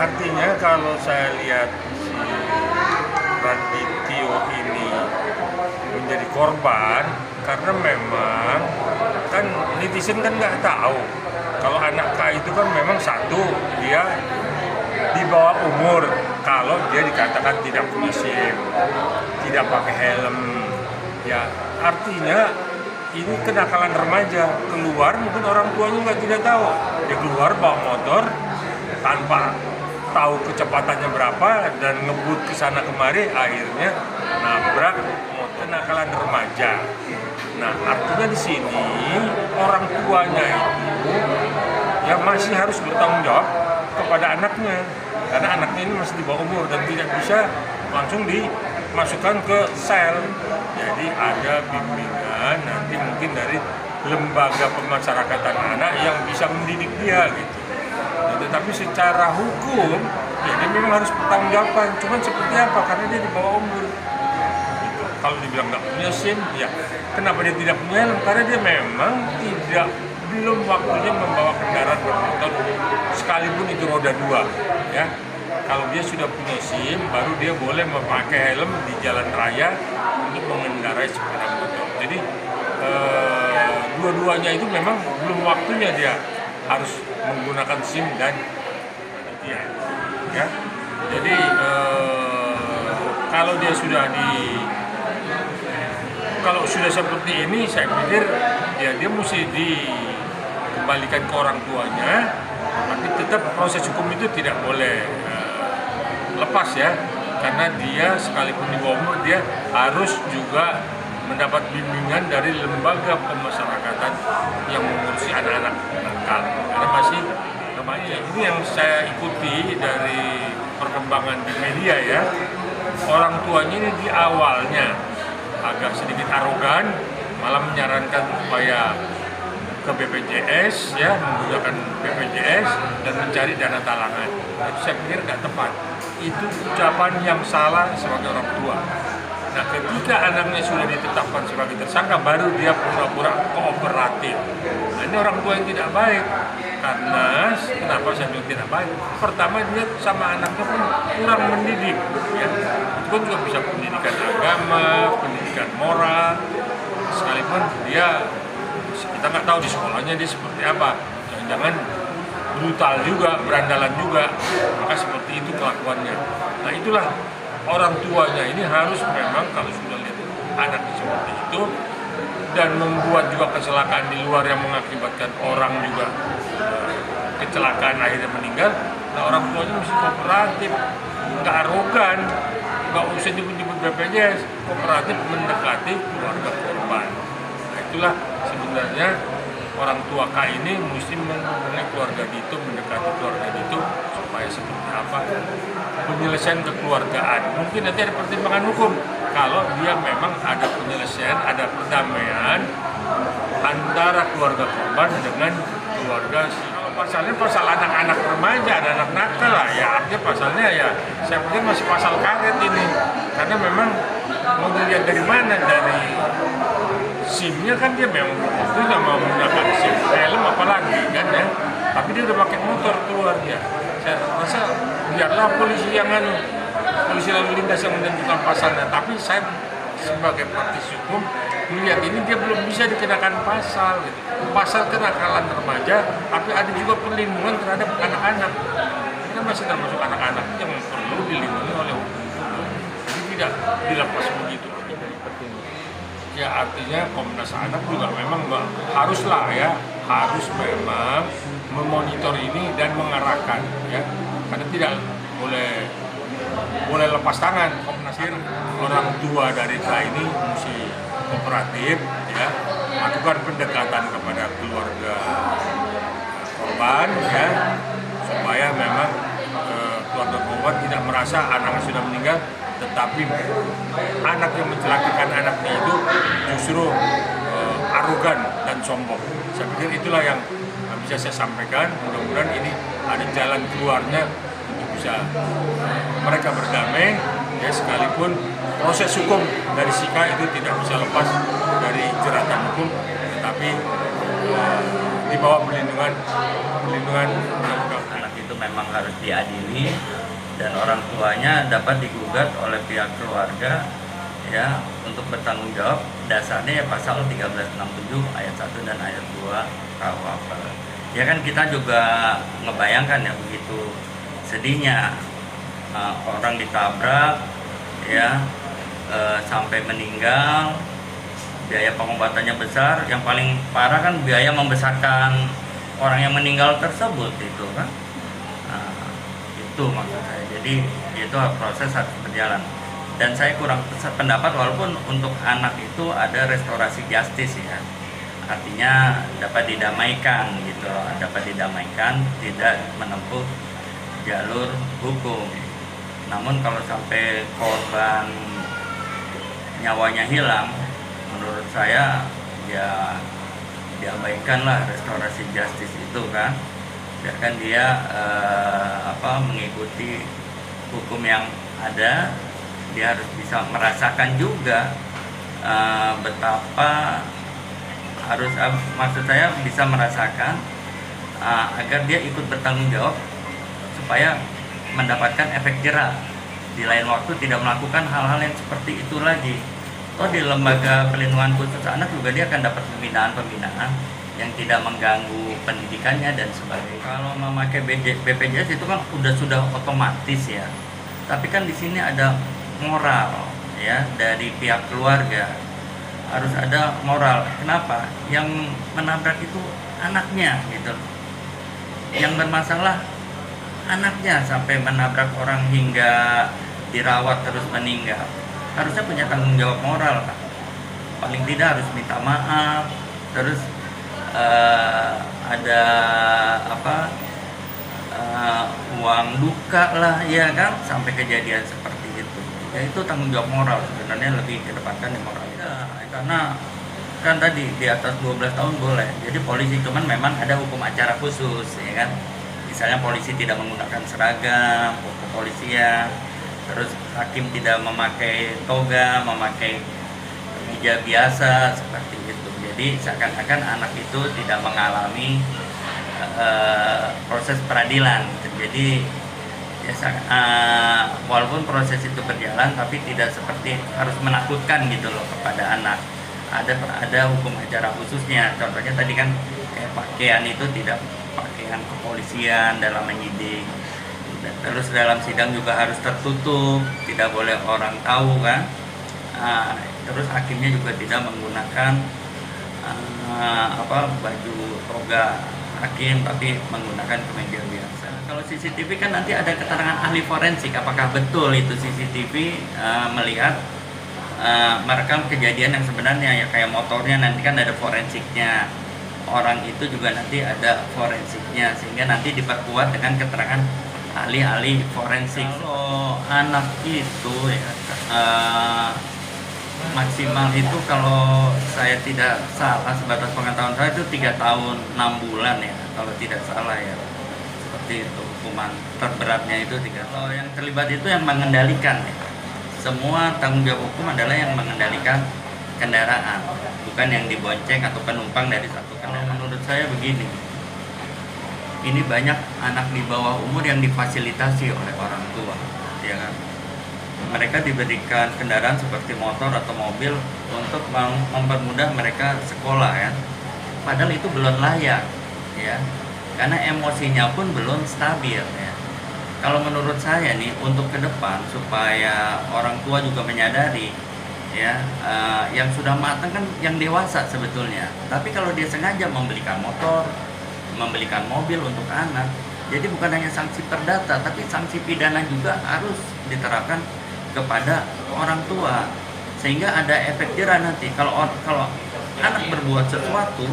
Artinya kalau saya lihat si Radityo ini menjadi korban karena memang kan netizen kan nggak tahu kalau anak K itu kan memang satu dia di bawah umur, kalau dia dikatakan tidak punya SIM, tidak pakai helm, ya artinya ini kenakalan remaja. Keluar mungkin orang tuanya nggak tidak tahu, dia keluar bawa motor tanpa tahu kecepatannya berapa dan ngebut ke sana kemari, akhirnya nabrak kenakalan remaja. Nah, artinya di sini orang tuanya itu ya masih harus bertanggung jawab kepada anaknya, karena anaknya ini masih di bawah umur dan tidak bisa langsung dimasukkan ke sel. Jadi ada bimbingan nanti mungkin dari lembaga pemasyarakatan anak yang bisa mendidik dia gitu. Nah, tetapi secara hukum ya dia memang harus bertanggung-jawaban. Cuman seperti apa? Karena dia di bawah umur. Gitu. Kalau dibilang nggak punya SIM, ya kenapa dia tidak punya helm? Karena dia memang belum waktunya membawa kendaraan bermotor sekalipun itu roda 2 ya. Kalau dia sudah punya SIM baru dia boleh memakai helm di jalan raya untuk mengendarai sepeda motor. Jadi dua-duanya itu memang belum waktunya dia harus menggunakan SIM dan ya. Jadi kalau sudah seperti ini, saya pikir ya dia mesti dikembalikan ke orang tuanya, tapi tetap proses hukum itu tidak boleh lepas ya, karena dia sekalipun di bawah umur dia harus juga mendapat bimbingan dari lembaga pemasyarakatan yang mengurusi anak-anak nakal, karena masih remaja. Ini yang saya ikuti dari perkembangan di media ya, orang tuanya ini di awalnya agak sedikit arogan, malah menyarankan supaya ke BPJS ya, menggunakan BPJS dan mencari dana talangan. Itu saya pikir tidak tepat. Itu ucapan yang salah sebagai orang tua. Nah, ketika anaknya sudah ditetapkan sebagai tersangka, baru dia pura-pura kooperatif. Nah, ini orang tua yang tidak baik. Karena kenapa saya bilang tidak baik? Pertama, dia sama anaknya pun kurang mendidik. Ya. Itu kan juga bisa pendidikan agama, pendidikan moral. Sekalipun kita nggak tahu di sekolahnya dia seperti apa. Jangan-jangan brutal juga, berandalan juga. Maka seperti itu kelakuannya. Nah, itulah orang tuanya ini harus memang kalau sudah lihat anaknya seperti itu dan membuat juga kecelakaan di luar yang mengakibatkan orang juga kecelakaan akhirnya meninggal. Nah, orang tuanya mesti kooperatif, nggak arogan, nggak usah nyebut-nyebut BPJS, kooperatif mendekati keluarga korban. Nah, itulah sebenarnya orang tua K ini mesti menghubungi keluarga Dito, mendekati keluarga Dito supaya seperti apa penyelesaian kekeluargaan. Mungkin nanti ada pertimbangan hukum kalau dia memang ada penyelesaian, ada perdamaian antara keluarga korban dengan keluarga si. Kalau pasalnya pasal anak-anak remaja, anak-anak nakal lah ya, artinya pasalnya ya saya pikir masih pasal karet ini, karena memang mau dilihat dari mana, dari SIM-nya kan dia memang itu nggak mau menggunakan SIM, helm apalagi kan ya, tapi dia udah pakai motor keluar dia. Saya rasa biarlah polisi lalu lintas yang menentukan pasalnya, tapi saya sebagai praktisi hukum melihat ini dia belum bisa dikenakan pasal gitu. Pasal kenakalan remaja, tapi ada juga perlindungan terhadap anak-anak. Ini kan masih termasuk anak-anak yang perlu dilindungi oleh hukum. Jadi tidak dilepas begitu. Ya artinya Komnas Anak juga memang haruslah ya, harus memang memonitor ini dan mengarahkan ya, karena tidak boleh lepas tangan. Komnas Anak, orang tua dari K ini mesti kooperatif ya, lakukan pendekatan kepada keluarga korban ya, supaya memang keluarga korban tidak merasa anaknya sudah meninggal, tetapi anak yang mencelakakan anaknya itu justru arogan dan sombong. Saya pikir itulah yang bisa saya sampaikan. Mudah-mudahan ini ada jalan keluarnya untuk bisa mereka berdamai ya, sekalipun proses hukum dari Sika itu tidak bisa lepas dari jeratan hukum, tetapi di bawah perlindungan undang-undang anak itu. memang harus diadili dan orang tuanya dapat digugat oleh pihak keluarga ya untuk bertanggung jawab. Dasarnya ya pasal 1367 ayat 1 dan ayat 2 KUHP. Ya kan kita juga ngebayangkan ya begitu sedihnya orang ditabrak ya sampai meninggal, biaya pengobatannya besar, yang paling parah kan biaya membesarkan orang yang meninggal tersebut itu kan. Itu maksud saya. Jadi itu proses harus berjalan. Dan saya kurang pendapat walaupun untuk anak itu ada restorasi justice ya. Artinya dapat didamaikan gitu loh, dapat didamaikan, tidak menempuh jalur hukum. Namun kalau sampai korban nyawanya hilang, menurut saya ya diabaikanlah restorasi justice itu kan, biarkan dia mengikuti hukum yang ada. Dia harus bisa merasakan juga betapa harus maksud saya bisa merasakan agar dia ikut bertanggung jawab supaya mendapatkan efek jerah di lain waktu, tidak melakukan hal-hal yang seperti itu lagi. Di lembaga perlindungan khusus anak juga dia akan dapat pembinaan yang tidak mengganggu pendidikannya dan sebagainya. Kalau memakai BPJS itu kan sudah otomatis ya. Tapi kan di sini ada moral ya dari pihak keluarga. Harus ada moral. Kenapa? Yang menabrak itu anaknya gitu. Yang bermasalah anaknya sampai menabrak orang hingga dirawat terus meninggal. Harusnya punya tanggung jawab moral kan. Paling tidak harus minta maaf, terus ada uang duka lah ya kan, sampai kejadian seperti itu. Ya itu tanggung jawab moral, sebenarnya lebih kedepankan di moral ya, karena kan tadi di atas 12 tahun boleh jadi polisi, cuman memang ada hukum acara khusus ya kan. Misalnya polisi tidak menggunakan seragam kepolisian, terus hakim tidak memakai toga, memakai kemeja biasa seperti itu. Jadi seakan-akan anak itu tidak mengalami proses peradilan. Jadi ya, walaupun proses itu berjalan, tapi tidak seperti harus menakutkan gitu loh kepada anak. Ada hukum acara khususnya. Contohnya tadi kan kayak pakaian itu tidak pakaian kepolisian dalam menyidik. Terus dalam sidang juga harus tertutup, tidak boleh orang tahu kan. Terus hakimnya juga tidak menggunakan baju toga hakim, tapi menggunakan kemeja biasa. Kalau CCTV kan nanti ada keterangan ahli forensik, apakah betul itu CCTV melihat merekam kejadian yang sebenarnya ya, kayak motornya nanti kan ada forensiknya, orang itu juga nanti ada forensiknya, sehingga nanti diperkuat dengan keterangan ahli-ahli forensik. Kalau anak itu ya maksimal itu kalau saya tidak salah sebatas pengetahuan saya itu 3 tahun 6 bulan ya kalau tidak salah ya, seperti itu. Hukuman terberatnya itu 3 tahun. Yang terlibat itu yang mengendalikan ya. Semua tanggung jawab hukum adalah yang mengendalikan kendaraan, bukan yang dibonceng atau penumpang dari satu kendaraan. Menurut saya begini, ini banyak anak di bawah umur yang difasilitasi oleh orang tua, ya kan? Mereka diberikan kendaraan seperti motor atau mobil untuk mempermudah mereka sekolah ya. Padahal itu belum layak, ya, karena emosinya pun belum stabil ya. Kalau menurut saya nih, untuk ke depan supaya orang tua juga menyadari ya, yang sudah matang kan yang dewasa sebetulnya. Tapi kalau dia sengaja membelikan motor, membelikan mobil untuk anak, jadi bukan hanya sanksi perdata, tapi sanksi pidana juga harus diterapkan kepada orang tua, sehingga ada efek jerah nanti. Kalau anak berbuat sesuatu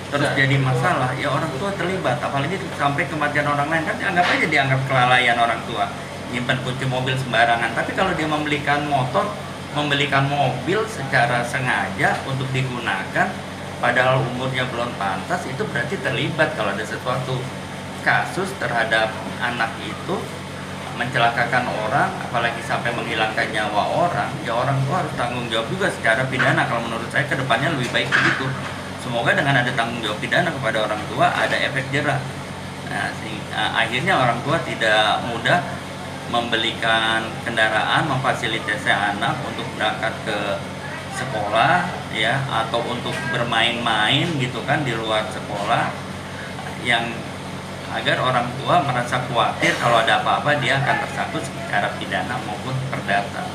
terus jadi masalah, ya orang tua terlibat, apalagi sampai kematian orang lain, kan dianggap kelalaian orang tua, nyimpan kunci mobil sembarangan. Tapi kalau dia membelikan mobil secara sengaja untuk digunakan padahal umurnya belum pantas, itu berarti terlibat kalau ada sesuatu kasus terhadap anak itu mencelakakan orang, apalagi sampai menghilangkan nyawa orang, ya orang tua harus tanggung jawab juga secara pidana. Kalau menurut saya kedepannya lebih baik begitu. Semoga dengan ada tanggung jawab pidana kepada orang tua, ada efek jerah Nah, akhirnya orang tua tidak mudah membelikan kendaraan, memfasilitasi anak untuk berangkat ke sekolah ya, atau untuk bermain-main gitu kan di luar sekolah, yang agar orang tua merasa khawatir kalau ada apa-apa dia akan tersangkut secara pidana maupun perdata.